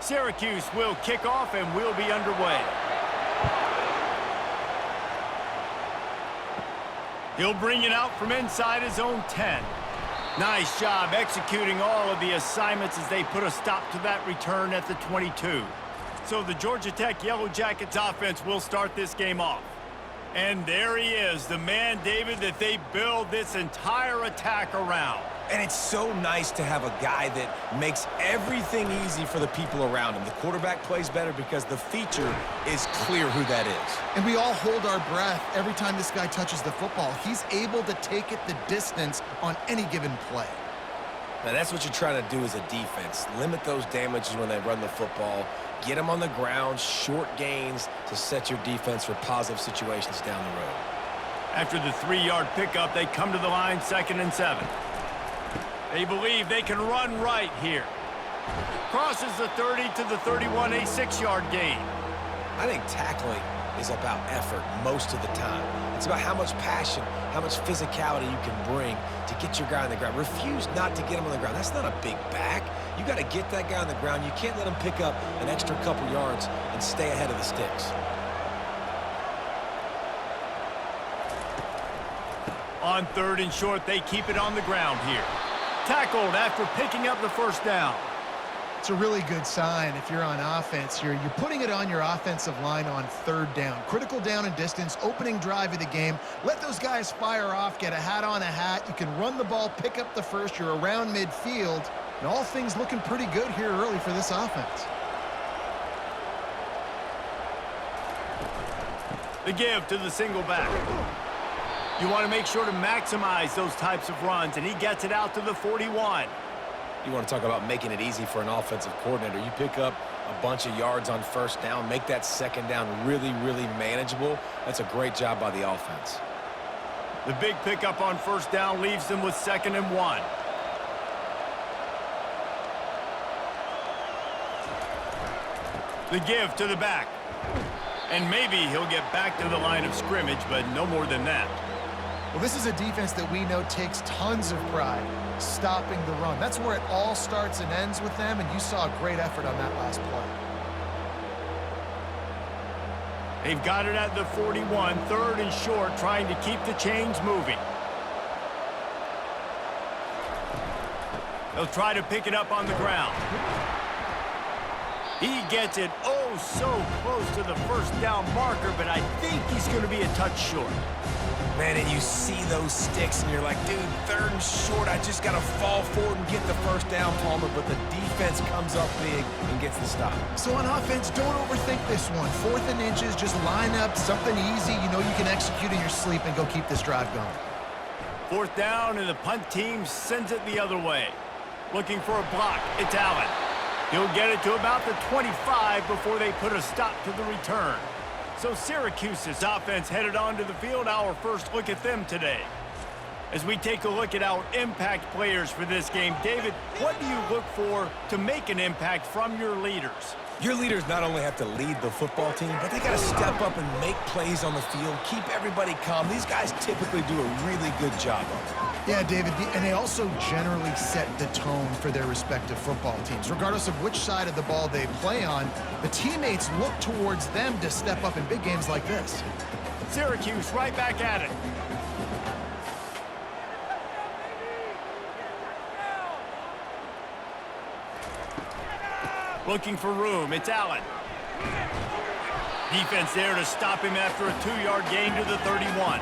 Syracuse will kick off and we'll be underway. He'll bring it out from inside his own 10. Nice job executing all of the assignments as they put a stop to that return at the 22. So the Georgia Tech Yellow Jackets offense will start this game off. And there he is, the man, David, that they build this entire attack around. And it's so nice to have a guy that makes everything easy for the people around him. The quarterback plays better because the feature is clear who that is. And we all hold our breath every time this guy touches the football. He's able to take it the distance on any given play. Now, that's what you're trying to do as a defense. Limit those damages when they run the football. Get them on the ground, short gains to set your defense for positive situations down the road. After the 3-yard pickup, they come to the line 2nd and 7. They believe they can run right here. Crosses the 30 to the 31, a 6-yard gain. I think tackling is about effort most of the time. It's about how much passion, how much physicality you can bring to get your guy on the ground. Refuse not to get him on the ground. That's not a big back. You got to get that guy on the ground. You can't let him pick up an extra couple yards and stay ahead of the sticks. On 3rd and short, they keep it on the ground here. Tackled after picking up the first down. It's a really good sign if you're on offense here. You're putting it on your offensive line on 3rd down. Critical down and distance, opening drive of the game. Let those guys fire off, get a hat on a hat. You can run the ball, pick up the first. You're around midfield. And all things looking pretty good here early for this offense. The give to the single back. You want to make sure to maximize those types of runs, and he gets it out to the 41. You want to talk about making it easy for an offensive coordinator. You pick up a bunch of yards on 1st down, make that 2nd down really, really manageable. That's a great job by the offense. The big pickup on 1st down leaves them with 2nd and 1. The give to the back. And maybe he'll get back to the line of scrimmage, but no more than that. Well, this is a defense that we know takes tons of pride stopping the run. That's where it all starts and ends with them, and you saw a great effort on that last play. They've got it at the 41, 3rd and short, trying to keep the chains moving. They'll try to pick it up on the ground. He gets it oh so close to the 1st down marker, but I think he's going to be a touch short. Man, and you see those sticks, and you're like, dude, 3rd and short, I just got to fall forward and get the 1st down, Palmer, but the defense comes up big and gets the stop. So on offense, don't overthink this one. 4th and inches, just line up something easy you know you can execute in your sleep and go keep this drive going. 4th down, and the punt team sends it the other way. Looking for a block, it's Allen. He'll get it to about the 25 before they put a stop to the return. So Syracuse's offense headed onto the field. Our first look at them today. As we take a look at our impact players for this game, David, what do you look for to make an impact from your leaders? Your leaders not only have to lead the football team, but they got to step up and make plays on the field, keep everybody calm. These guys typically do a really good job of it. Yeah, David, and they also generally set the tone for their respective football teams. Regardless of which side of the ball they play on, the teammates look towards them to step up in big games like this. Syracuse right back at it. Looking for room, it's Allen. Defense there to stop him after a 2-yard gain to the 31.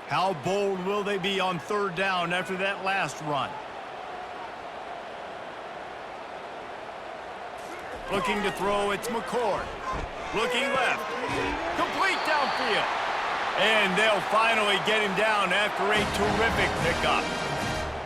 How bold will they be on 3rd down after that last run? Looking to throw, it's McCord. Looking left. Complete downfield. And they'll finally get him down after a terrific pickup.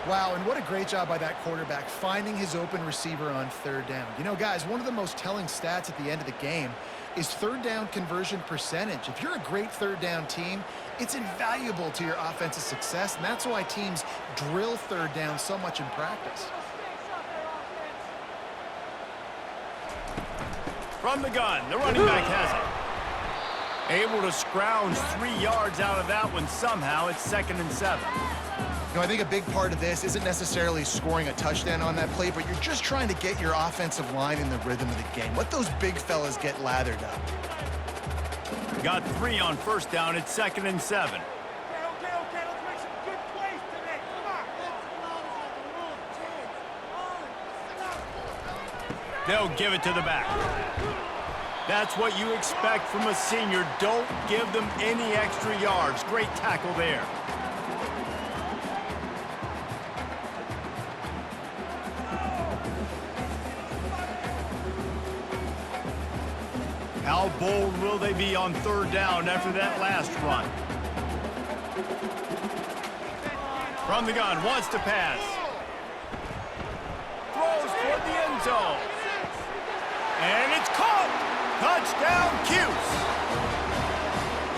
Wow, and what a great job by that quarterback, finding his open receiver on 3rd down. You know, guys, one of the most telling stats at the end of the game is 3rd down conversion percentage. If you're a great 3rd down team, it's invaluable to your offensive success, and that's why teams drill 3rd down so much in practice. From the gun, the running back has Able to scrounge 3 yards out of that one somehow. It's 2nd and 7. You know, I think a big part of this isn't necessarily scoring a touchdown on that play, but you're just trying to get your offensive line in the rhythm of the game. Let those big fellas get lathered up. Got 3 on 1st down. It's 2nd and 7. Okay, let's make some good plays today. Come on. They'll give it to the back. That's what you expect from a senior. Don't give them any extra yards. Great tackle there. How bold will they be on 3rd down after that last run? From the gun, wants to pass. Throws toward the end zone. And it's caught! Touchdown, Cuse!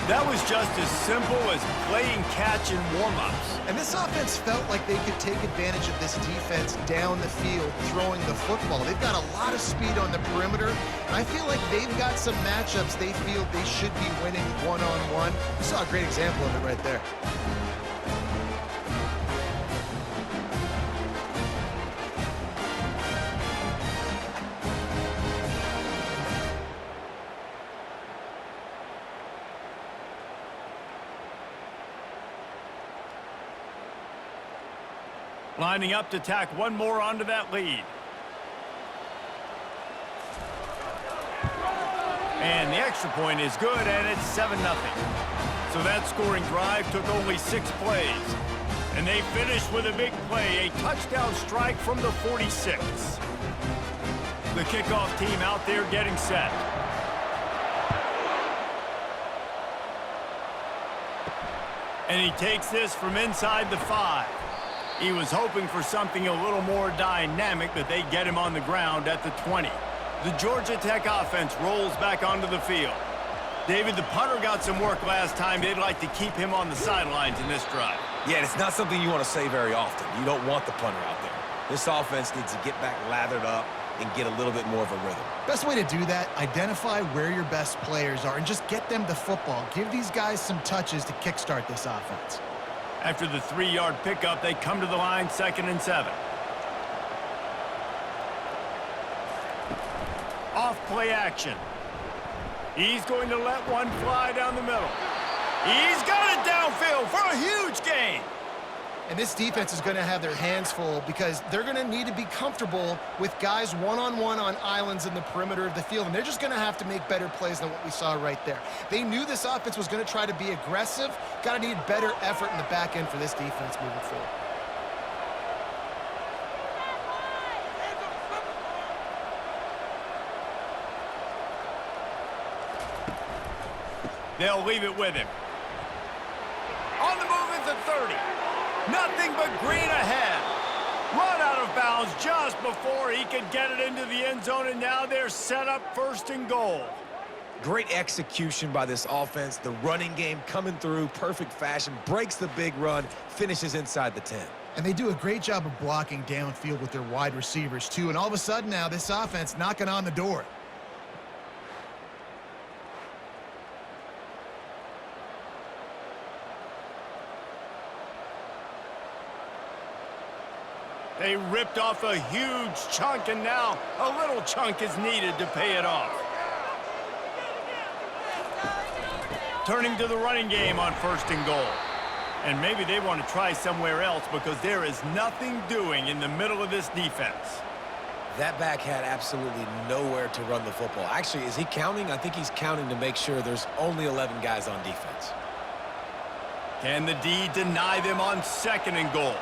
That was just as simple as playing catch in warm-ups. And this offense felt like they could take advantage of this defense down the field, throwing the football. They've got a lot of speed on the perimeter, and I feel like they've got some matchups they feel they should be winning one-on-one. You saw a great example of it right there. Lining up to tack one more onto that lead. And the extra point is good, and it's 7-0. So that scoring drive took only 6 plays. And they finished with a big play, a touchdown strike from the 46. The kickoff team out there getting set. And he takes this from inside the 5. He was hoping for something a little more dynamic, but they get him on the ground at the 20. The Georgia Tech offense rolls back onto the field. David, the punter got some work last time. They'd like to keep him on the sidelines in this drive. Yeah, it's not something you want to say very often. You don't want the punter out there. This offense needs to get back lathered up and get a little bit more of a rhythm. Best way to do that, identify where your best players are and just get them the football. Give these guys some touches to kickstart this offense. After the 3-yard pickup, they come to the line, 2nd and 7. Off play action. He's going to let one fly down the middle. He's got it downfield for a huge gain. And this defense is going to have their hands full because they're going to need to be comfortable with guys one-on-one on islands in the perimeter of the field, and they're just going to have to make better plays than what we saw right there. They knew this offense was going to try to be aggressive. Got to need better effort in the back end for this defense moving forward. They'll leave it with him. On the move is the 30. Nothing but green ahead. Run out of bounds just before he could get it into the end zone, and now they're set up 1st and goal. Great execution by this offense. The running game coming through, perfect fashion, breaks the big run, finishes inside the 10. And they do a great job of blocking downfield with their wide receivers, too. And all of a sudden now, this offense knocking on the door. They ripped off a huge chunk, and now a little chunk is needed to pay it off. Turning to the running game on 1st and goal. And maybe they want to try somewhere else because there is nothing doing in the middle of this defense. That back had absolutely nowhere to run the football. Actually, is he counting? I think he's counting to make sure there's only 11 guys on defense. Can the D deny them on 2nd and goal?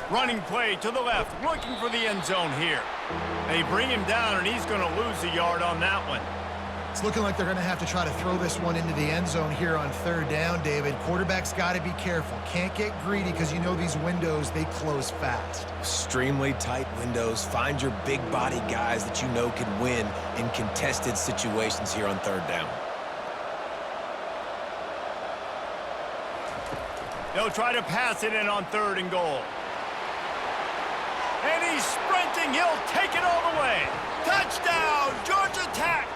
Running play to the left, looking for the end zone here. They bring him down, and he's going to lose a yard on that one. It's looking like they're going to have to try to throw this one into the end zone here on 3rd down, David. Quarterback's got to be careful. Can't get greedy because you know these windows, they close fast. Extremely tight windows. Find your big body guys that you know can win in contested situations here on 3rd down. They'll try to pass it in on 3rd and goal. And he's sprinting. He'll take it all the way. Touchdown, Georgia Tech!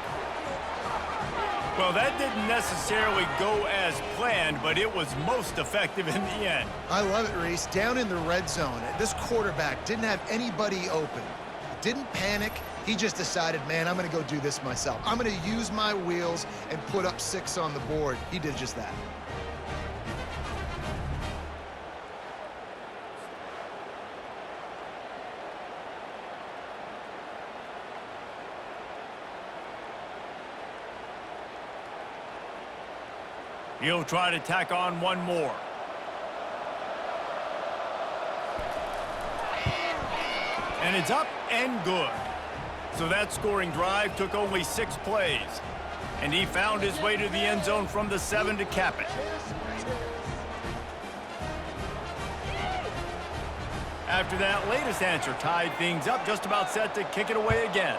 Well, that didn't necessarily go as planned, but it was most effective in the end. I love it, Reese. Down in the red zone, this quarterback didn't have anybody open. Didn't panic. He just decided, man, I'm going to go do this myself. I'm going to use my wheels and put up 6 on the board. He did just that. He'll try to tack on one more. And it's up and good. So that scoring drive took only 6 plays. And he found his way to the end zone from the 7 to cap it. After that latest answer tied things up, just about set to kick it away again.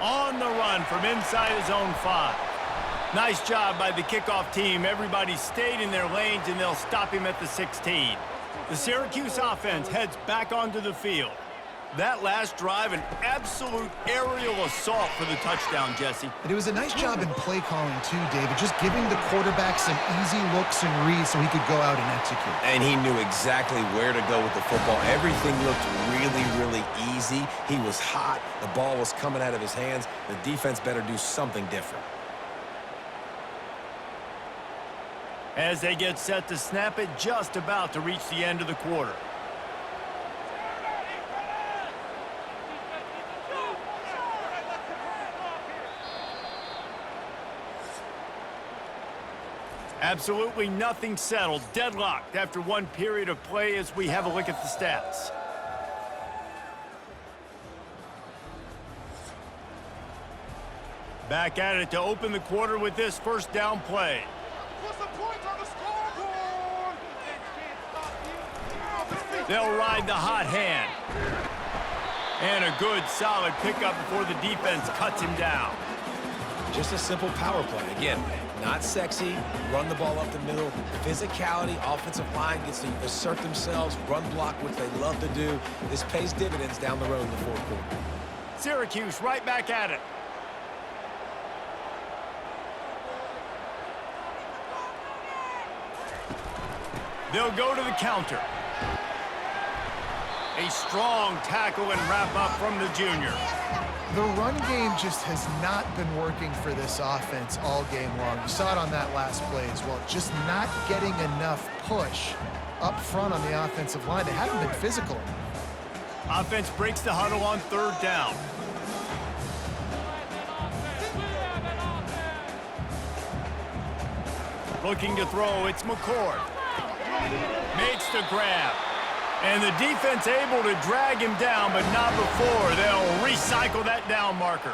On the run from inside his own 5. Nice job by the kickoff team. Everybody stayed in their lanes, and they'll stop him at the 16. The Syracuse offense heads back onto the field. That last drive, an absolute aerial assault for the touchdown, Jesse. And it was a nice job in play calling, too, David, just giving the quarterback some easy looks and reads so he could go out and execute. And he knew exactly where to go with the football. Everything looked really, really easy. He was hot. The ball was coming out of his hands. The defense better do something different. As they get set to snap it, just about to reach the end of the quarter. Absolutely nothing settled, deadlocked after one period of play as we have a look at the stats. Back at it to open the quarter with this first down play. Put some points on the scoreboard. They'll ride the hot hand. And a good, solid pickup before the defense cuts him down. Just a simple power play. Again, not sexy, run the ball up the middle, physicality, offensive line gets to assert themselves, run block, which they love to do. This pays dividends down the road in the 4th quarter. Syracuse right back at it. They'll go to the counter. A strong tackle and wrap up from the junior. The run game just has not been working for this offense all game long. You saw it on that last play as well. Just not getting enough push up front on the offensive line. They haven't been physical. Offense breaks the huddle on 3rd down. Looking to throw, it's McCord. Makes the grab. And the defense able to drag him down, but not before. They'll recycle that down marker.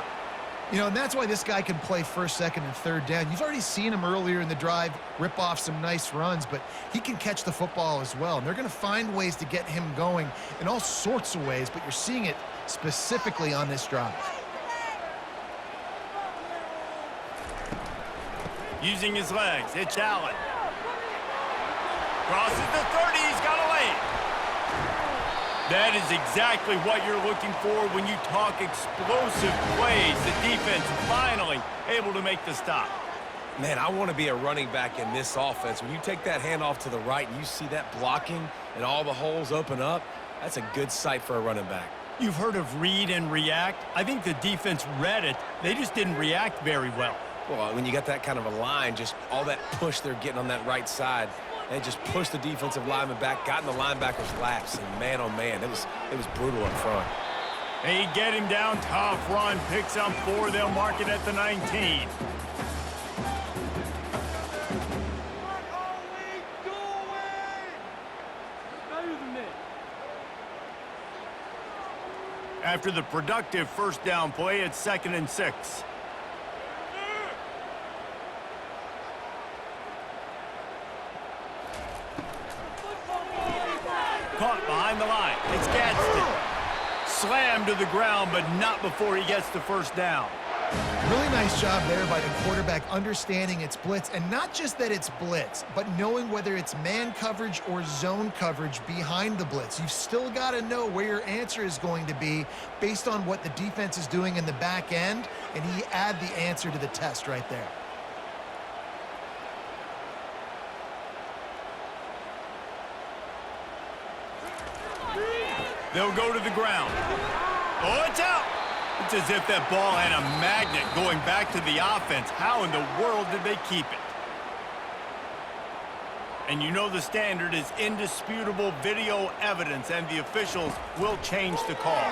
You know, and that's why this guy can play 1st, 2nd, and 3rd down. You've already seen him earlier in the drive rip off some nice runs, but he can catch the football as well. And they're going to find ways to get him going in all sorts of ways, but you're seeing it specifically on this drive. Using his legs, it's Allen. Crosses the 30, he's got a lane. That is exactly what you're looking for when you talk explosive plays. The defense finally able to make the stop. Man, I want to be a running back in this offense. When you take that handoff to the right and you see that blocking and all the holes open up, that's a good sight for a running back. You've heard of read and react. I think the defense read it. They just didn't react very well. Well, when you got that kind of a line, just all that push they're getting on that right side, they just pushed the defensive lineman back, got in the linebacker's laps, and man, oh man, it was brutal up front. They get him down, tough run, picks up 4, they'll mark it at the 19. What are we doing? Better than this. After the productive first down play, it's 2nd and 6. Caught behind the line. It's Gadsden. Slammed to the ground, but not before he gets the first down. Really nice job there by the quarterback understanding it's blitz, and not just that it's blitz, but knowing whether it's man coverage or zone coverage behind the blitz. You've still got to know where your answer is going to be based on what the defense is doing in the back end, and he add the answer to the test right there. They'll go to the ground. Oh, it's out. It's as if that ball had a magnet going back to the offense. How in the world did they keep it? And you know the standard is indisputable video evidence, and the officials will change the call.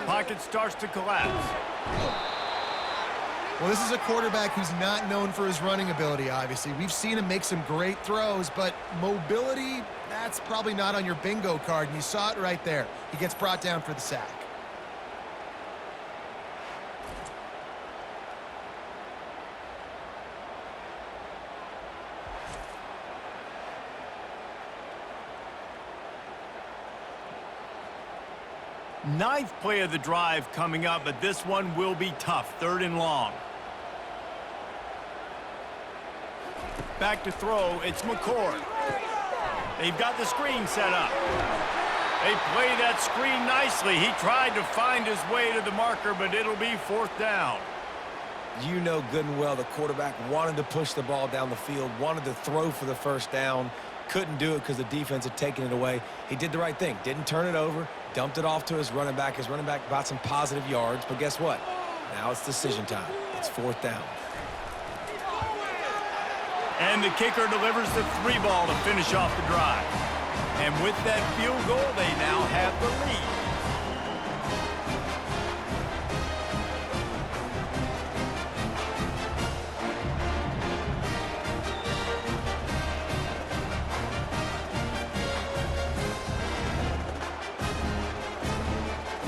Pocket starts to collapse. Well, this is a quarterback who's not known for his running ability, obviously. We've seen him make some great throws, but mobility, that's probably not on your bingo card, and you saw it right there. He gets brought down for the sack. Ninth play of the drive coming up, but this one will be tough. 3rd and long. Back to throw, it's McCord. They've got the screen set up. They play that screen nicely. He tried to find his way to the marker, but it'll be 4th down. You know good and well the quarterback wanted to push the ball down the field, wanted to throw for the 1st down, couldn't do it because the defense had taken it away. He did the right thing, didn't turn it over, dumped it off to his running back. His running back got some positive yards, but guess what? Now it's decision time. It's 4th down. And the kicker delivers the 3 ball to finish off the drive. And with that field goal, they now have the lead.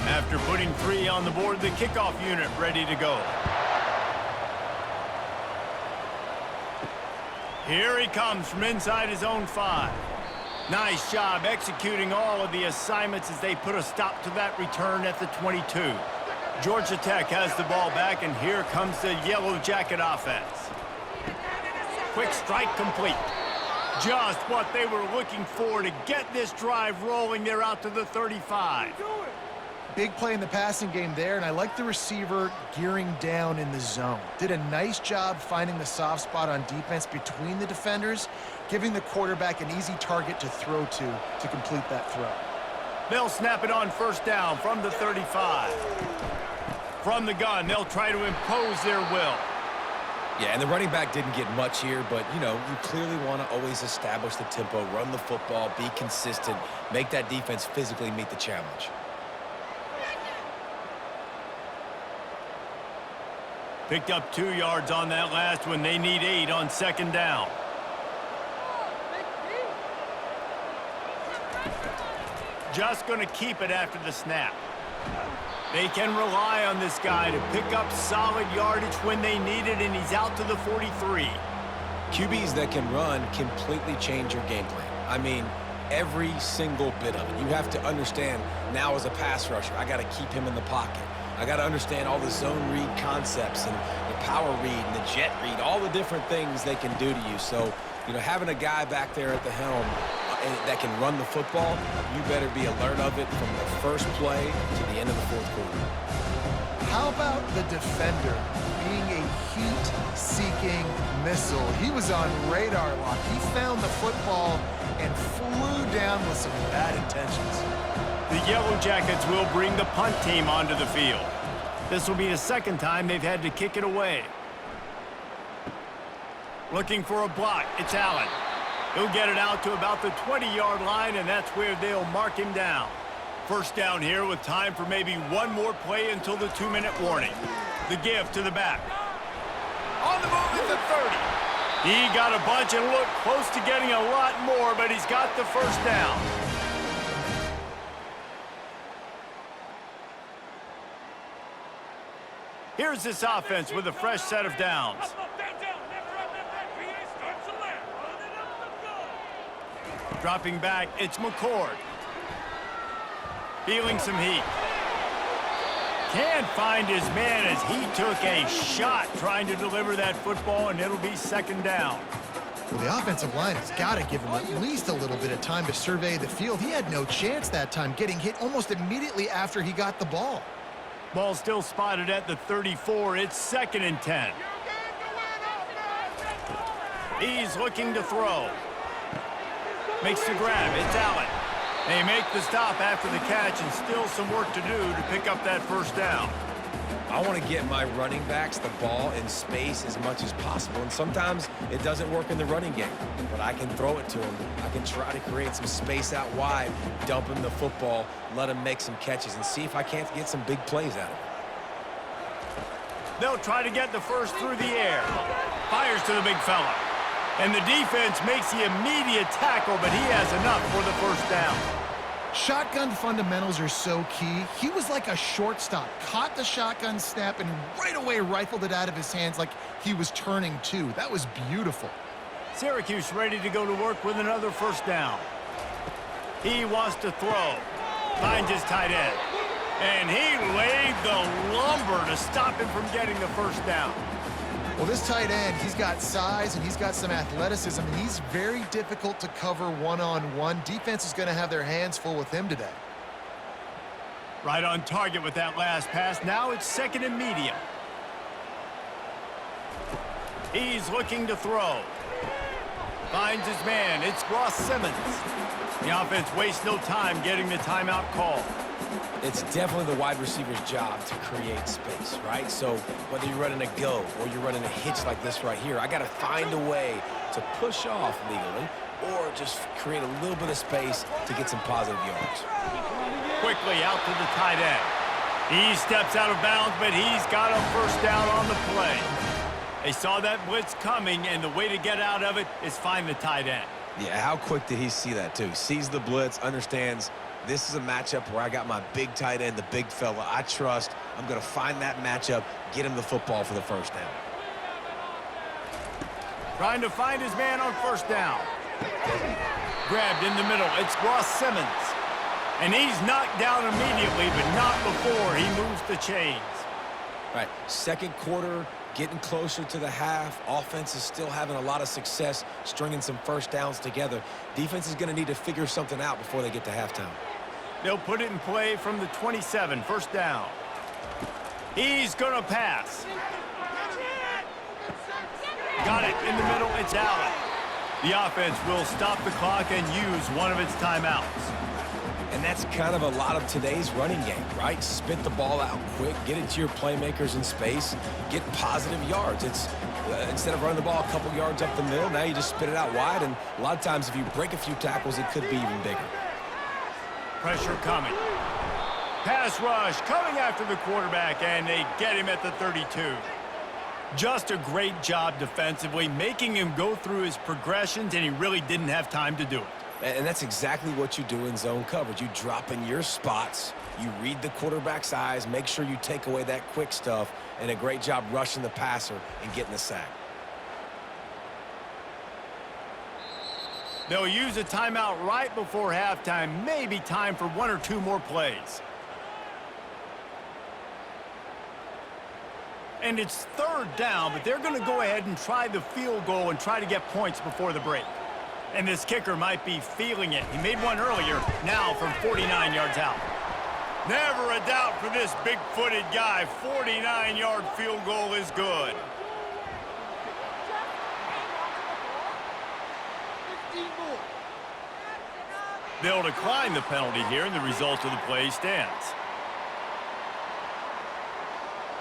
After putting 3 on the board, the kickoff unit ready to go. Here he comes from inside his own 5. Nice job executing all of the assignments as they put a stop to that return at the 22. Georgia Tech has the ball back, and here comes the Yellow Jacket offense. Quick strike complete. Just what they were looking for to get this drive rolling. They're out to the 35. Big play in the passing game there, and I like the receiver gearing down in the zone. Did a nice job finding the soft spot on defense between the defenders, giving the quarterback an easy target to throw to complete that throw. They'll snap it on 1st down from the 35. From the gun, they'll try to impose their will. Yeah, and the running back didn't get much here, but, you know, you clearly want to always establish the tempo, run the football, be consistent, make that defense physically meet the challenge. Picked up 2 yards on that last one. They need 8 on 2nd down. Just going to keep it after the snap. They can rely on this guy to pick up solid yardage when they need it, and he's out to the 43. QBs that can run completely change your game plan. I mean, every single bit of it. You have to understand now as a pass rusher, I got to keep him in the pocket. I got to understand all the zone read concepts and the power read and the jet read, all the different things they can do to you. So, you know, having a guy back there at the helm that can run the football, you better be alert of it from the first play to the end of the 4th quarter. How about the defender being a heat-seeking missile? He was on radar lock. He found the football and flew down with some bad intentions. The Yellow Jackets will bring the punt team onto the field. This will be the 2nd time they've had to kick it away. Looking for a block, it's Allen. He'll get it out to about the 20-yard line, and that's where they'll mark him down. 1st down here with time for maybe one more play until the 2-minute warning. The give to the back. On the move at the 30. He got a bunch and looked close to getting a lot more, but he's got the 1st down. Here's this offense with a fresh set of downs. Dropping back, it's McCord. Feeling some heat. Can't find his man as he took a shot trying to deliver that football, and it'll be second down. Well, the offensive line has got to give him at least a little bit of time to survey the field. He had no chance that time, getting hit almost immediately after he got the ball. Ball still spotted at the 34. It's 2nd and 10. He's looking to throw. Makes the grab. It's Allen. They make the stop after the catch, and still some work to do to pick up that first down. I want to get my running backs the ball in space as much as possible, and sometimes it doesn't work in the running game, but I can throw it to him. I can try to create some space out wide, dump him the football, let him make some catches, and see if I can't get some big plays out of it. They'll try to get the first through the air. Fires to the big fella. And the defense makes the immediate tackle, but he has enough for the first down. Shotgun fundamentals are so key. He was like a shortstop, caught the shotgun snap, and right away rifled it out of his hands like he was turning two. That was beautiful. Syracuse ready to go to work with another first down. He wants to throw. Finds his tight end. And he laid the lumber to stop him from getting the first down. Well, this tight end, he's got size and he's got some athleticism, and he's very difficult to cover one-on-one. Defense is going to have their hands full with him today. Right on target with that last pass. Now it's 2nd and medium. He's looking to throw. Finds his man. It's Ross Simmons. The offense wastes no time getting the timeout call. It's definitely the wide receiver's job to create space, right? So whether you're running a go or you're running a hitch like this right here, I got to find a way to push off legally or just create a little bit of space to get some positive yards. Quickly out to the tight end. He steps out of bounds, but he's got a first down on the play. They saw that blitz coming, and the way to get out of it is find the tight end. Yeah, how quick did he see that, too? Sees the blitz, understands this is a matchup where I got my big tight end, the big fella I trust. I'm going to find that matchup, get him the football for the first down. Trying to find his man on first down. Grabbed in the middle. It's Ross Simmons. And he's knocked down immediately, but not before he moves the chains. All right, second quarter, getting closer to the half. Offense is still having a lot of success stringing some first downs together. Defense is going to need to figure something out before they get to halftime. They'll put it in play from the 27, first down. He's going to pass. Got it in the middle, it's Allen. The offense will stop the clock and use one of its timeouts. And that's kind of a lot of today's running game, right? Spit the ball out quick, get it to your playmakers in space, get positive yards. It's instead of running the ball a couple yards up the middle, now you just spit it out wide, and a lot of times if you break a few tackles, it could be even bigger. Pressure coming. Pass rush coming after the quarterback, and they get him at the 32. Just a great job defensively, making him go through his progressions, and he really didn't have time to do it. And that's exactly what you do in zone coverage. You drop in your spots, you read the quarterback's eyes, make sure you take away that quick stuff, and a great job rushing the passer and getting the sack. They'll use a timeout right before halftime, maybe time for one or two more plays. And it's third down, but they're going to go ahead and try the field goal and try to get points before the break. And this kicker might be feeling it. He made one earlier, now from 49 yards out. Never a doubt for this big-footed guy. 49-yard field goal is good. They'll decline the penalty here, and the result of the play stands.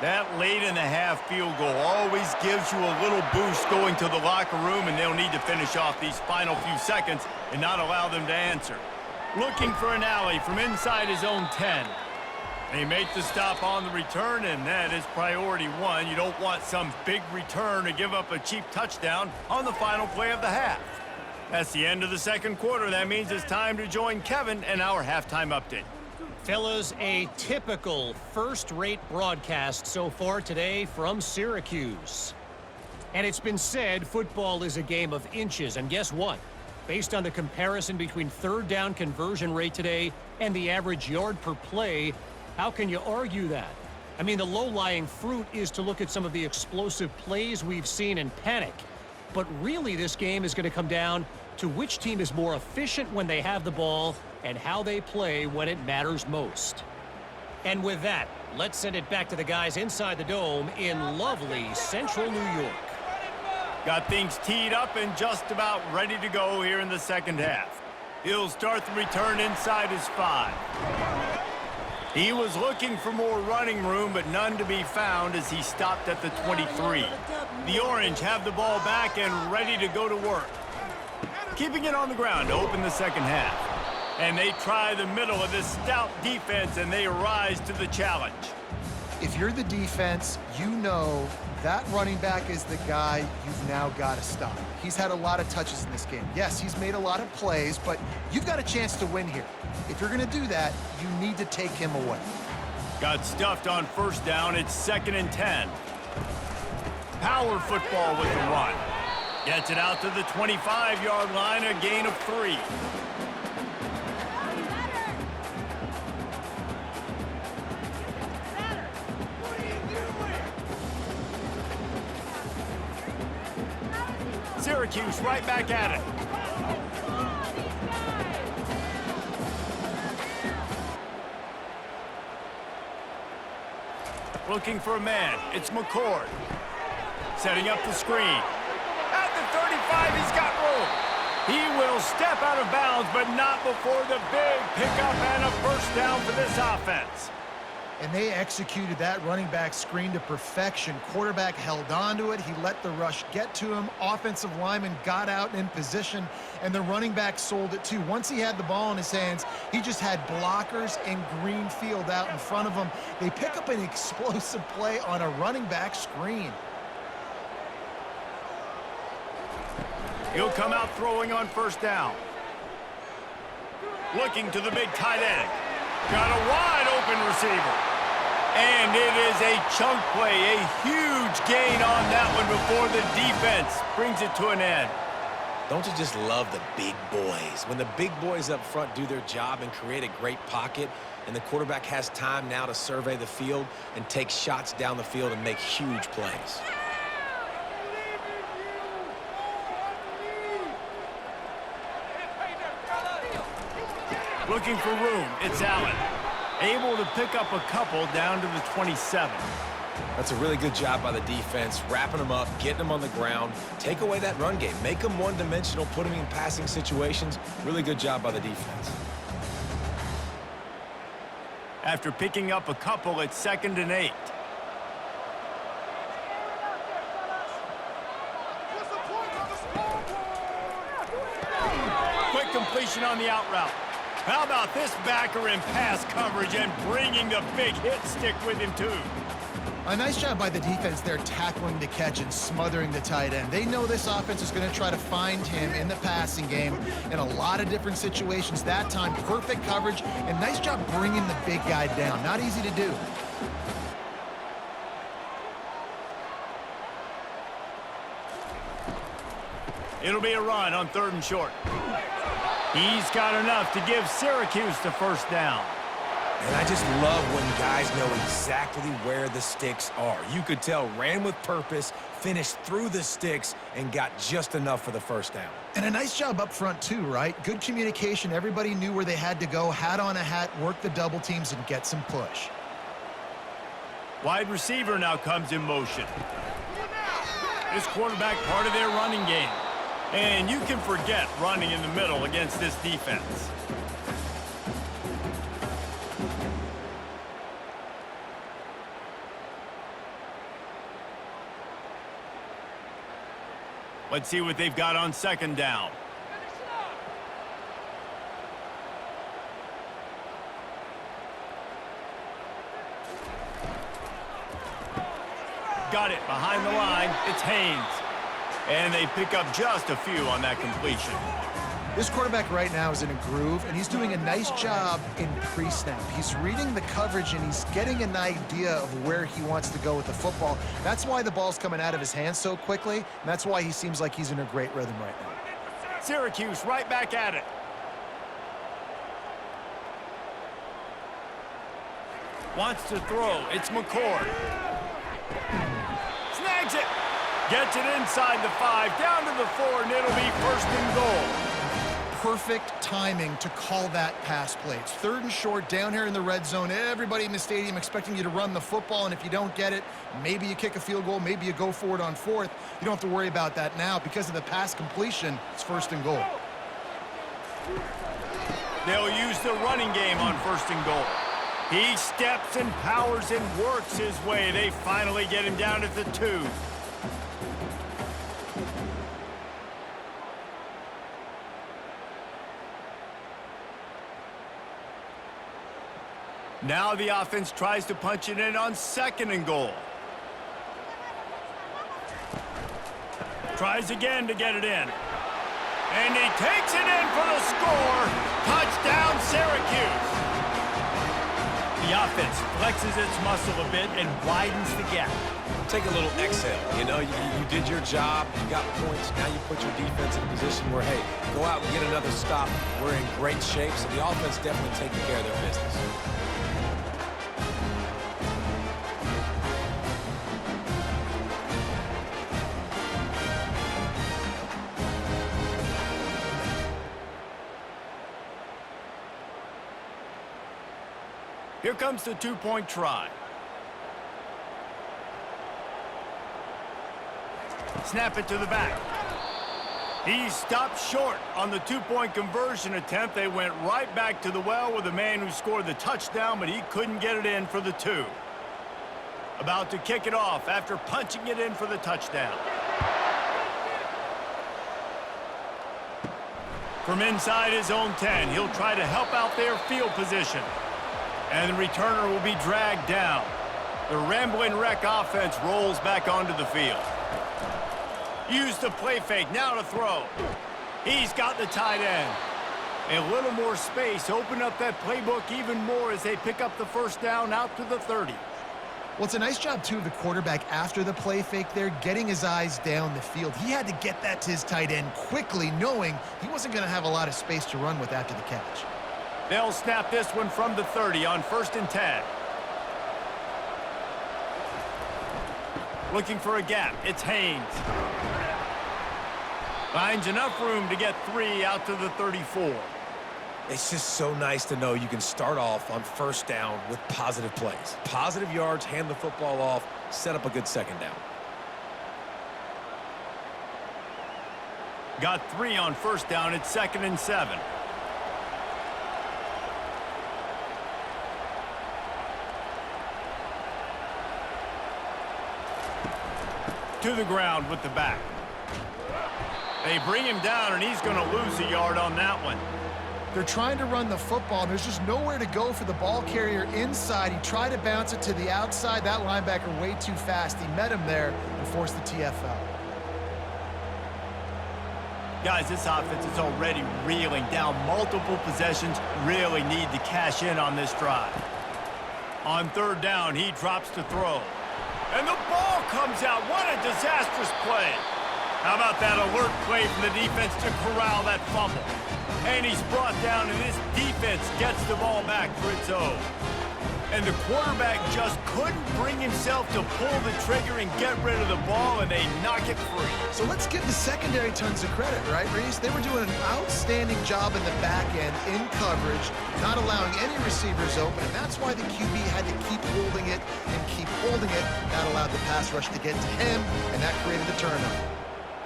That late-in-the-half field goal always gives you a little boost going to the locker room, and they'll need to finish off these final few seconds and not allow them to answer. Looking for an alley from inside his own 10. They make the stop on the return, and that is priority one. You don't want some big return to give up a cheap touchdown on the final play of the half. That's the end of the second quarter. That means it's time to join Kevin and our halftime update. Fellas, a typical first-rate broadcast so far today from Syracuse. And it's been said football is a game of inches, and guess what? Based on the comparison between third down conversion rate today and the average yard per play, how can you argue that? I mean, the low-lying fruit is to look at some of the explosive plays we've seen in panic. But really, this game is going to come down to which team is more efficient when they have the ball and how they play when it matters most. And with that, let's send it back to the guys inside the dome in lovely central New York. Got things teed up and just about ready to go here in the second half. He'll start the return inside his 5. He was looking for more running room, but none to be found as he stopped at the 23. The Orange have the ball back and ready to go to work. Keeping it on the ground to open the second half. And they try the middle of this stout defense, and they rise to the challenge. If you're the defense, you know that running back is the guy you've now got to stop. He's had a lot of touches in this game. Yes, he's made a lot of plays, but you've got a chance to win here. If you're going to do that, you need to take him away. Got stuffed on first down. It's 2nd and 10. Power football with the run. Gets it out to the 25-yard line, a gain of 3. Syracuse right back at it. Looking for a man. It's McCord. Setting up the screen. At the 35, he's got room. He will step out of bounds, but not before the big pickup and a first down for this offense. And they executed that running back screen to perfection. Quarterback held on to it. He let the rush get to him. Offensive lineman got out in position, and the running back sold it too. Once he had the ball in his hands, he just had blockers and green field out in front of him. They pick up an explosive play on a running back screen. He'll come out throwing on first down. Looking to the big tight end. Got a wide open receiver. And it is a chunk play, a huge gain on that one before the defense brings it to an end. Don't you just love the big boys? When the big boys up front do their job and create a great pocket, and the quarterback has time now to survey the field and take shots down the field and make huge plays. Looking for room, it's Allen. Able to pick up a couple down to the 27. That's a really good job by the defense, wrapping them up, getting them on the ground. Take away that run game. Make them one-dimensional, put them in passing situations. Really good job by the defense. After picking up a couple, it's 2nd and 8. Quick completion on the out route. How about this backer in pass coverage and bringing the big hit stick with him, too? A nice job by the defense there tackling the catch and smothering the tight end. They know this offense is going to try to find him in the passing game in a lot of different situations. That time, perfect coverage, and nice job bringing the big guy down. Not easy to do. It'll be a run on 3rd and short. He's got enough to give Syracuse the first down. And I just love when guys know exactly where the sticks are. You could tell ran with purpose, finished through the sticks, and got just enough for the first down. And a nice job up front too, right? Good communication. Everybody knew where they had to go, hat on a hat, work the double teams, and get some push. Wide receiver now comes in motion. This quarterback part of their running game. And you can forget running in the middle against this defense. Let's see what they've got on 2nd down. Got it behind the line. It's Haynes. And they pick up just a few on that completion. This quarterback right now is in a groove, and he's doing a nice job in pre-snap. He's reading the coverage, and he's getting an idea of where he wants to go with the football. That's why the ball's coming out of his hands so quickly, and that's why he seems like he's in a great rhythm right now. Syracuse right back at it. Wants to throw. It's McCord. Snags it. Gets it inside the 5, down to the 4, and it'll be first and goal. Perfect timing to call that pass play. It's 3rd and short down here in the red zone. Everybody in the stadium expecting you to run the football, and if you don't get it, maybe you kick a field goal, maybe you go for it on 4th. You don't have to worry about that now. Because of the pass completion, it's first and goal. They'll use the running game on first and goal. He steps and powers and works his way. They finally get him down at the 2. Now the offense tries to punch it in on 2nd and goal. Tries again to get it in. And he takes it in for the score. Touchdown, Syracuse. The offense flexes its muscle a bit and widens the gap. Take a little exhale. You know, you did your job. You got points. Now you put your defense in a position where, hey, go out and get another stop. We're in great shape, so the offense definitely taking care of their business. Here comes the 2-point try. Snap it to the back. He stopped short on the 2-point conversion attempt. They went right back to the well with the man who scored the touchdown, but he couldn't get it in for the 2. About to kick it off after punching it in for the touchdown. From inside his own 10, he'll try to help out their field position. And the returner will be dragged down. The Rambling Wreck offense rolls back onto the field. Use the play fake, now to throw. He's got the tight end. A little more space, open up that playbook even more as they pick up the first down out to the 30. Well, it's a nice job, too, of the quarterback after the play fake there, getting his eyes down the field. He had to get that to his tight end quickly, knowing he wasn't going to have a lot of space to run with after the catch. They'll snap this one from the 30 on 1st and 10. Looking for a gap. It's Haynes. Finds enough room to get 3 out to the 34. It's just so nice to know you can start off on first down with positive plays. Positive yards, hand the football off, set up a good second down. Got 3 on first down. It's 2nd and 7. To the ground with the back. They bring him down, and he's going to lose a yard on that one. They're trying to run the football, and there's just nowhere to go for the ball carrier inside. He tried to bounce it to the outside. That linebacker way too fast. He met him there and forced the TFL. Guys, this offense is already reeling down multiple possessions. Really need to cash in on this drive. On 3rd down, he drops to throw. And the ball comes out. What a disastrous play. How about that alert play from the defense to corral that fumble? And he's brought down, and this defense gets the ball back for its own. And the quarterback just couldn't bring himself to pull the trigger and get rid of the ball, and they knock it free. So let's give the secondary tons of credit, right, Reese? They were doing an outstanding job in the back end, in coverage, not allowing any receivers open, and that's why the QB had to keep holding it and keep holding it. That allowed the pass rush to get to him, and that created the turnover.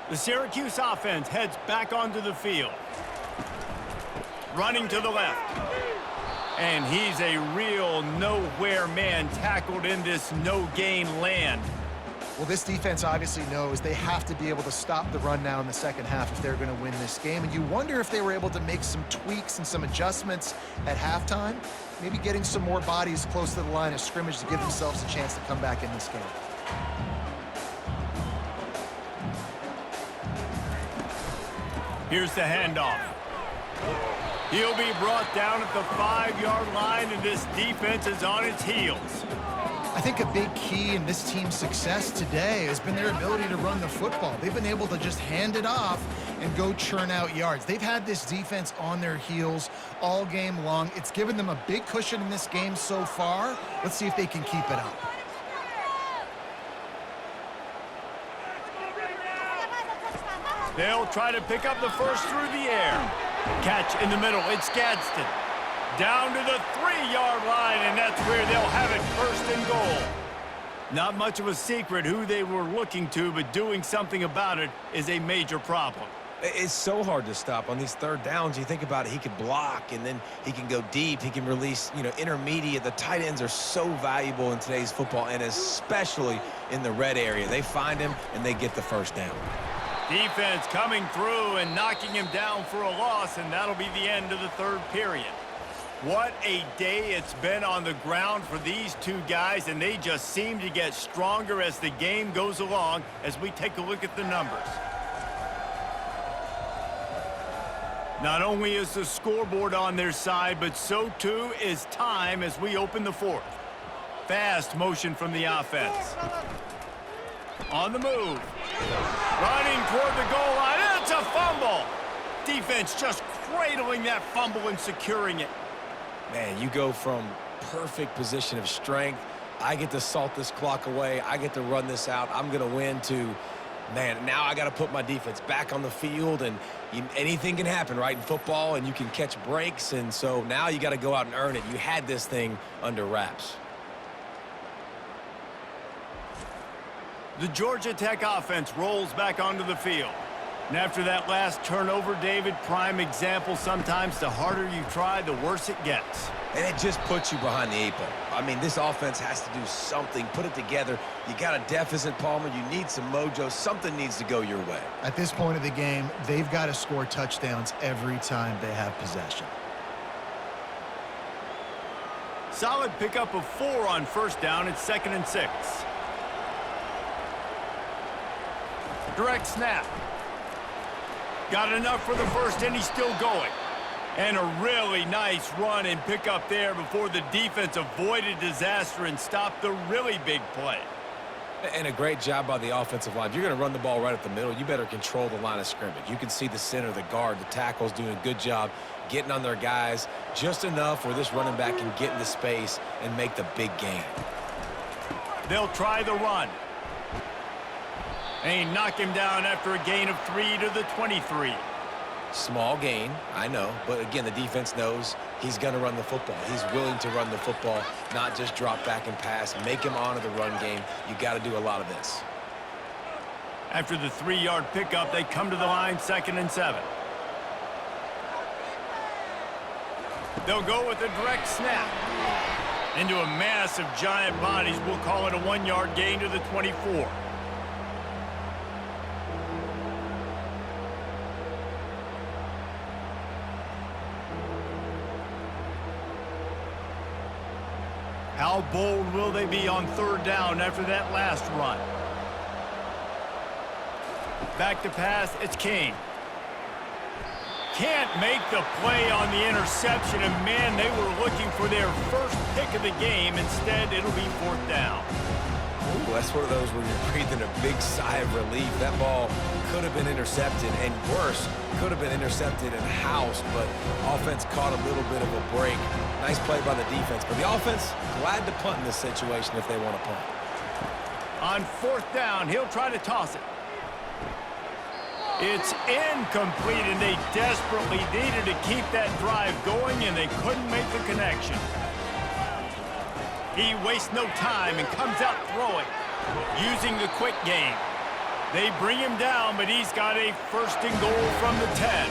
The Syracuse offense heads back onto the field. Running to the left. And he's a real nowhere man tackled in this no-gain land. Well, this defense obviously knows they have to be able to stop the run now in the second half if they're going to win this game. And you wonder if they were able to make some tweaks and some adjustments at halftime, maybe getting some more bodies close to the line of scrimmage to give themselves a chance to come back in this game. Here's the handoff. He'll be brought down at the 5-yard line, and this defense is on its heels. I think a big key in this team's success today has been their ability to run the football. They've been able to just hand it off and go churn out yards. They've had this defense on their heels all game long. It's given them a big cushion in this game so far. Let's see if they can keep it up. They'll try to pick up the first through the air. Catch in the middle. It's Gadsden. Down to the 3-yard line, and that's where they'll have it, first and goal. Not much of a secret who they were looking to, but doing something about it is a major problem. It's so hard to stop on these third downs. You think about it, he could block, and then he can go deep. He can release, intermediate. The tight ends are so valuable in today's football, and especially in the red area. They find him, and they get the first down. Defense coming through and knocking him down for a loss, and that'll be the end of the third period. What a day it's been on the ground for these two guys, and they just seem to get stronger as the game goes along as we take a look at the numbers. Not only is the scoreboard on their side, but so too is time as we open the fourth. Fast motion from the offense. On the move. Running toward the goal line. It's a fumble. Defense just cradling that fumble and securing it. Man, you go from perfect position of strength. I get to salt this clock away. I get to run this out. I'm going to win to, man, now I got to put my defense back on the field, and anything can happen, right, in football, and you can catch breaks, and so now you got to go out and earn it. You had this thing under wraps. The Georgia Tech offense rolls back onto the field. And after that last turnover, David, prime example, sometimes the harder you try, the worse it gets. And it just puts you behind the 8 ball. I mean, this offense has to do something, put it together. You got a deficit, Palmer. You need some mojo. Something needs to go your way. At this point of the game, they've got to score touchdowns every time they have possession. Solid pickup of 4 on first down. It's 2nd and 6. Direct snap. Got enough for the first, and he's still going. And a really nice run and pickup there before the defense avoided disaster and stopped the really big play. And a great job by the offensive line. If you're going to run the ball right up the middle, you better control the line of scrimmage. You can see the center, the guard, the tackles doing a good job getting on their guys just enough where this running back can get into space and make the big gain. They'll try the run. And he knocked him down after a gain of 3 to the 23. Small gain, I know, but again, the defense knows he's going to run the football. He's willing to run the football, not just drop back and pass, make him honor the run game. You got to do a lot of this. After the 3-yard pickup, they come to the line, 2nd and 7. They'll go with a direct snap. Into a mass of giant bodies, we'll call it a 1-yard gain to the 24. How bold will they be on third down after that last run? Back to pass, it's King. Can't make the play on the interception, and man, they were looking for their first pick of the game. Instead, it'll be 4th down. Ooh, that's one of those where you're breathing a big sigh of relief. That ball could have been intercepted, and worse, could have been intercepted and housed, but offense caught a little bit of a break. Nice play by the defense, but the offense glad to punt in this situation if they want to punt. On 4th down, he'll try to toss it. It's incomplete, and they desperately needed to keep that drive going, and they couldn't make the connection. He wastes no time and comes out throwing, using the quick game. They bring him down, but he's got a 1st and goal from the 10.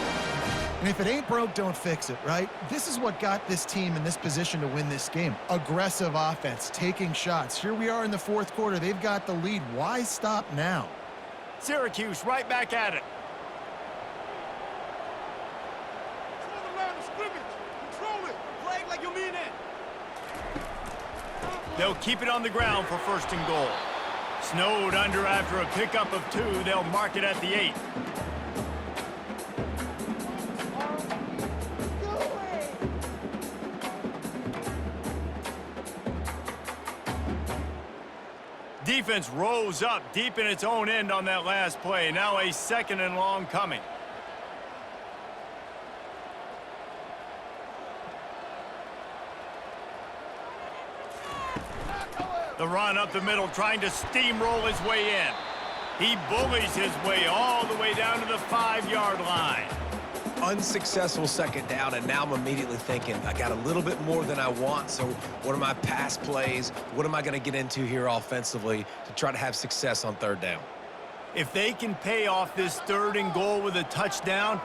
And if it ain't broke, don't fix it, right? This is what got this team in this position to win this game. Aggressive offense, taking shots. Here we are in the 4th quarter. They've got the lead. Why stop now? Syracuse right back at it. Control the line of scrimmage. Control it. Play like you mean it. They'll keep it on the ground for 1st and goal. Snowed under after a pickup of 2. They'll mark it at the 8. defense rose up deep in its own end on that last play. Now a 2nd and long coming. The run up the middle, trying to steamroll his way in. He bullies his way all the way down to the 5-yard line. Unsuccessful 2nd down, and now I'm immediately thinking, I got a little bit more than I want, so what are my pass plays? What am I going to get into here offensively to try to have success on 3rd down? If they can pay off this 3rd and goal with a touchdown,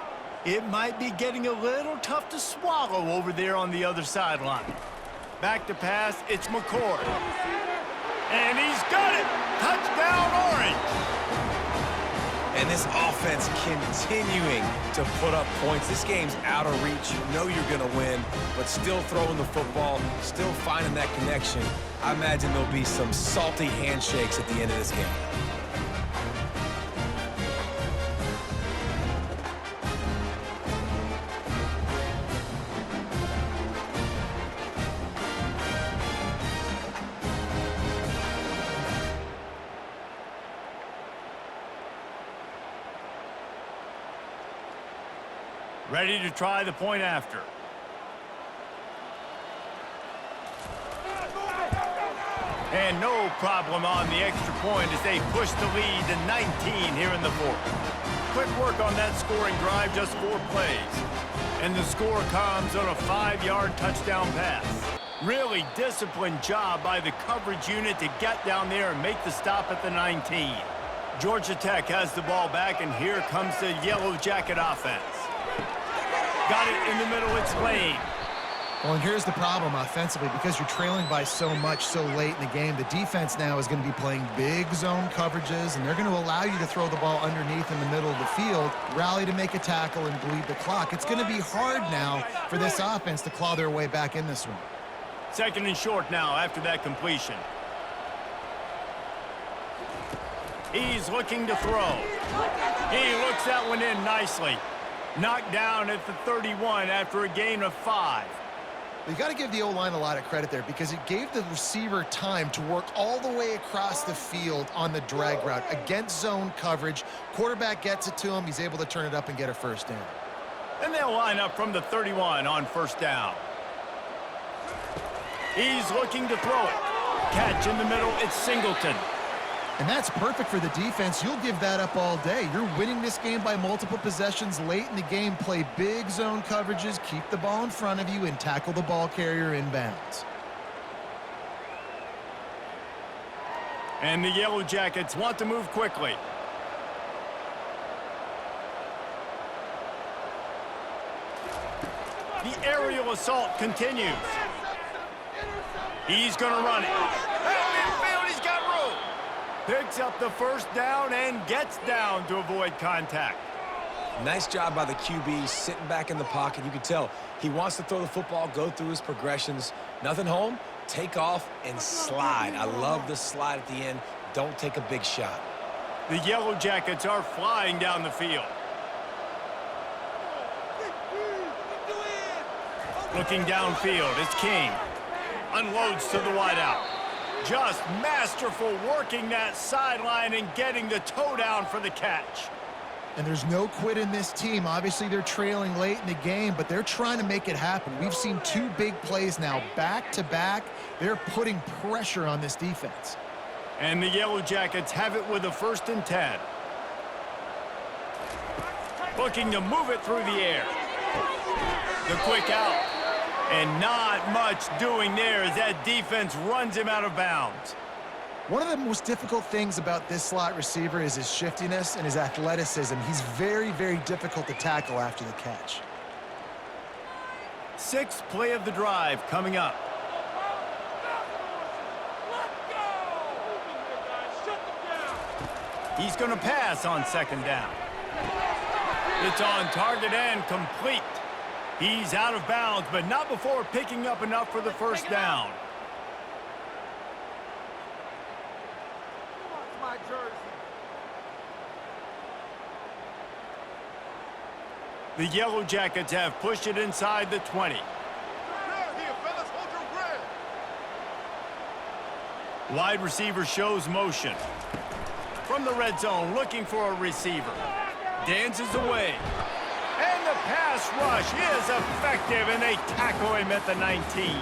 it might be getting a little tough to swallow over there on the other sideline. Back to pass, it's McCord. And he's got it! Touchdown, Orange! And this offense continuing to put up points. This game's out of reach. You know you're going to win, but still throwing the football, still finding that connection. I imagine there'll be some salty handshakes at the end of this game. Ready to try the point after. And no problem on the extra point as they push the lead to 19 here in the 4th. Quick work on that scoring drive, just 4 plays. And the score comes on a 5-yard touchdown pass. Really disciplined job by the coverage unit to get down there and make the stop at the 19. Georgia Tech has the ball back, and here comes the Yellow Jacket offense. Got it in the middle, it's Lane. Well, and here's the problem offensively. Because you're trailing by so much so late in the game, the defense now is going to be playing big zone coverages, and they're going to allow you to throw the ball underneath in the middle of the field, rally to make a tackle, and bleed the clock. It's going to be hard now for this offense to claw their way back in this one. 2nd and short now after that completion. He's looking to throw. He looks that one in nicely. Knocked down at the 31 after a gain of 5. You got to give the O-line a lot of credit there because it gave the receiver time to work all the way across the field on the drag route against zone coverage. Quarterback gets it to him. He's able to turn it up and get a 1st down. And they'll line up from the 31 on 1st down. He's looking to throw it. Catch in the middle, it's Singleton. And that's perfect for the defense. You'll give that up all day. You're winning this game by multiple possessions late in the game. Play big zone coverages, keep the ball in front of you, and tackle the ball carrier inbounds. And the Yellow Jackets want to move quickly. The aerial assault continues. He's going to run it. Midfield, he's got room. Picks up the 1st down and gets down to avoid contact. Nice job by the QB sitting back in the pocket. You can tell he wants to throw the football, go through his progressions. Nothing home, take off and slide. I love the slide at the end. Don't take a big shot. The Yellow Jackets are flying down the field. Looking downfield, it's King. Unloads to the wideout. Just masterful working that sideline and getting the toe down for the catch. And there's no quit in this team. Obviously, they're trailing late in the game, but they're trying to make it happen. We've seen 2 big plays now back-to-back. They're putting pressure on this defense. And the Yellow Jackets have it with a 1st and 10. Looking to move it through the air. The quick out. And not much doing there as that defense runs him out of bounds. One of the most difficult things about this slot receiver is his shiftiness and his athleticism. He's very, very difficult to tackle after the catch. 6th play of the drive coming up. He's going to pass on 2nd down. It's on target and complete. He's out of bounds, but not before picking up enough for the 1st down. The Yellow Jackets have pushed it inside the 20. Wide receiver shows motion. From the red zone, looking for a receiver. Dances away. And the pass rush is effective, and they tackle him at the 19.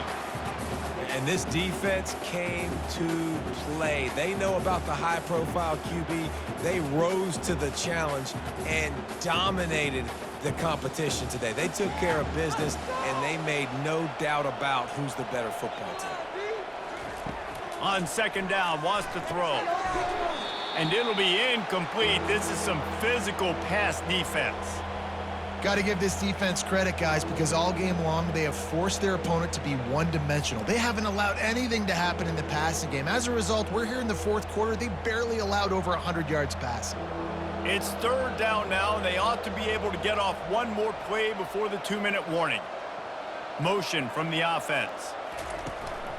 And this defense came to play. They know about the high-profile QB. They rose to the challenge and dominated the competition today. They took care of business, and they made no doubt about who's the better football team. On second down, wants to throw. And it'll be incomplete. This is some physical pass defense. Got to give this defense credit, guys, because all game long they have forced their opponent to be one-dimensional. They haven't allowed anything to happen in the passing game. As a result, we're here in the fourth quarter. They barely allowed over 100 yards passing. It's third down now, and they ought to be able to get off one more play before the 2-minute warning. Motion from the offense.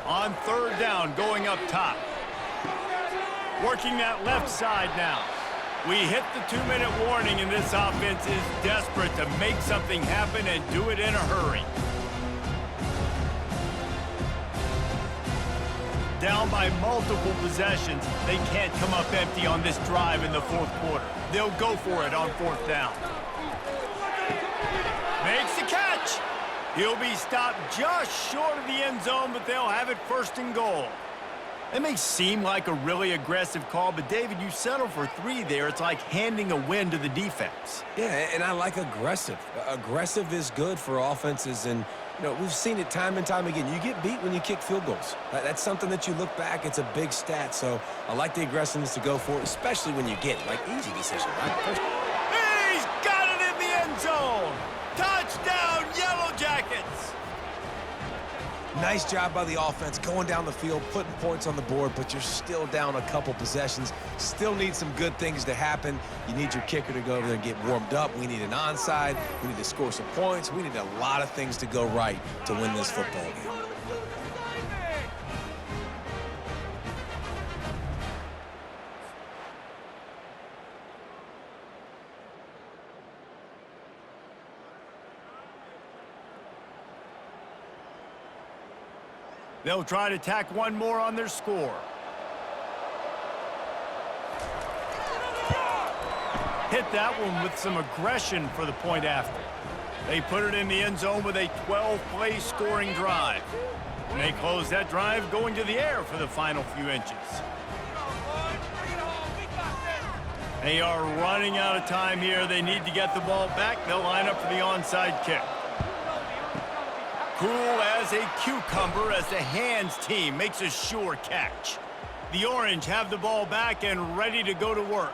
On third down, going up top. Working that left side now. We hit the 2-minute warning, and this offense is desperate to make something happen and do it in a hurry. Down by multiple possessions, they can't come up empty on this drive in the fourth quarter. They'll go for it on fourth down. Makes the catch. He'll be stopped just short of the end zone, but they'll have it first and goal. It may seem like a really aggressive call, but David, you settle for 3 there. It's like handing a win to the defense. Yeah, and I like aggressive. Aggressive is good for offenses, and you know, we've seen it time and time again. You get beat when you kick field goals. That's something that you look back, it's a big stat, so I like the aggressiveness to go for it, especially when you get, like, easy decision, right? He's got it in the end zone. Touchdown, Yellow Jackets. Nice job by the offense going down the field, putting points on the board, but you're still down a couple possessions. Still need some good things to happen. You need your kicker to go over there and get warmed up. We need an onside. We need to score some points. We need a lot of things to go right to win this football game. They'll try to tack one more on their score. Hit that one with some aggression for the point after. They put it in the end zone with a 12-play scoring drive. And they close that drive going to the air for the final few inches. They are running out of time here. They need to get the ball back. They'll line up for the onside kick. Cool as a cucumber as the hands team makes a sure catch. The Orange have the ball back and ready to go to work.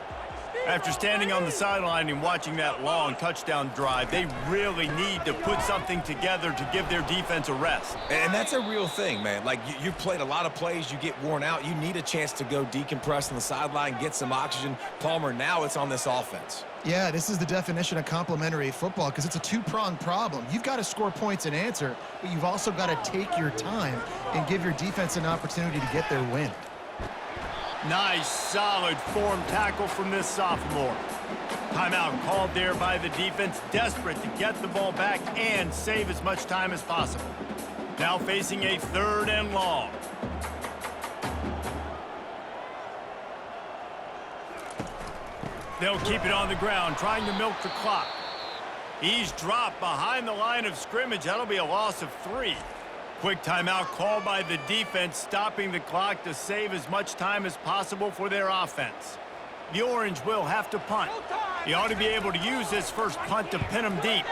After standing on the sideline and watching that long touchdown drive, they really need to put something together to give their defense a rest. And that's a real thing, man. Like, you played a lot of plays, you get worn out. You need a chance to go decompress on the sideline, get some oxygen. Palmer, now it's on this offense. Yeah, this is the definition of complementary football because it's a two-pronged problem. You've got to score points and answer, but you've also got to take your time and give your defense an opportunity to get their win. Nice, solid form tackle from this sophomore. Timeout called there by the defense, desperate to get the ball back and save as much time as possible. Now facing a 3rd and long. They'll keep it on the ground, trying to milk the clock. He's dropped behind the line of scrimmage. That'll be a loss of 3. Quick timeout called by the defense, stopping the clock to save as much time as possible for their offense. The Orange will have to punt. He ought to be able to use this first punt to pin them deep.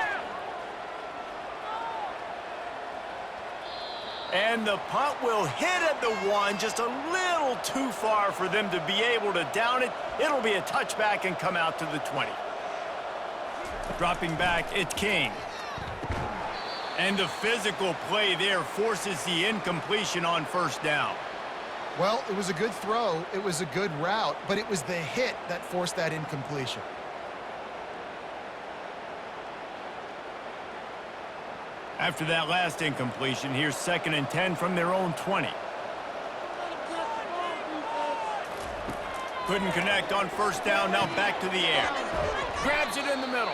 And the punt will hit at the 1, just a little too far for them to be able to down it. It'll be a touchback and come out to the 20. Dropping back, it's King. And the physical play there forces the incompletion on first down. Well, it was a good throw. It was a good route, but it was the hit that forced that incompletion. After that last incompletion, here's 2nd and 10 from their own 20. Couldn't connect on first down, now back to the air. Grabs it in the middle.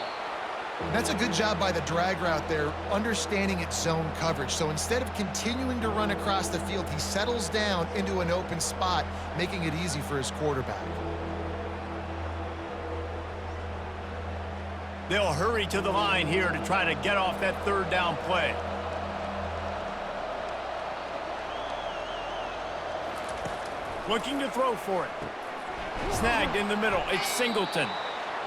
That's a good job by the drag route there, understanding its zone coverage. So instead of continuing to run across the field, he settles down into an open spot, making it easy for his quarterback. They'll hurry to the line here to try to get off that third down play. Looking to throw for it. Snagged in the middle. It's Singleton.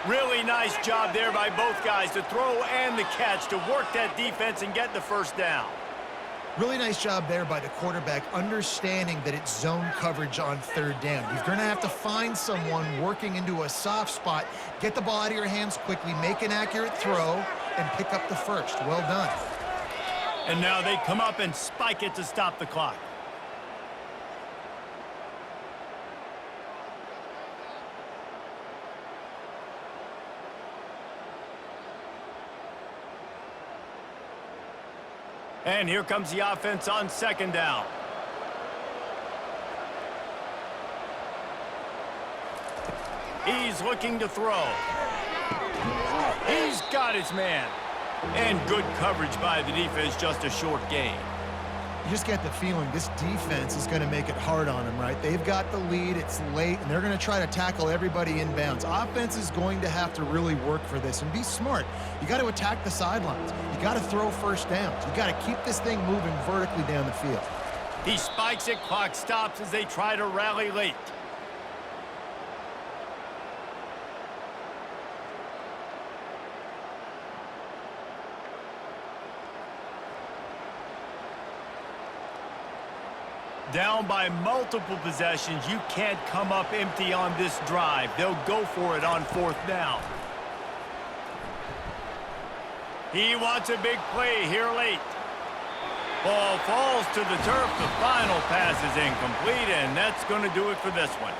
Really nice job there by both guys to throw and the catch to work that defense and get the first down. Really nice job there by the quarterback, understanding that it's zone coverage on third down. You're going to have to find someone working into a soft spot, get the ball out of your hands quickly, make an accurate throw, and pick up the first. Well done. And now they come up and spike it to stop the clock. And here comes the offense on second down. He's looking to throw. He's got his man. And good coverage by the defense, just a short gain. You just get the feeling this defense is going to make it hard on them, right? They've got the lead, it's late, and they're going to try to tackle everybody inbounds. Offense is going to have to really work for this and be smart. You got to attack the sidelines. You got to throw first downs. You got to keep this thing moving vertically down the field. He spikes it, clock stops as they try to rally late. Down by multiple possessions, you can't come up empty on this drive. They'll go for it on fourth down. He wants a big play here late. Ball falls to the turf. The final pass is incomplete, and that's going to do it for this one.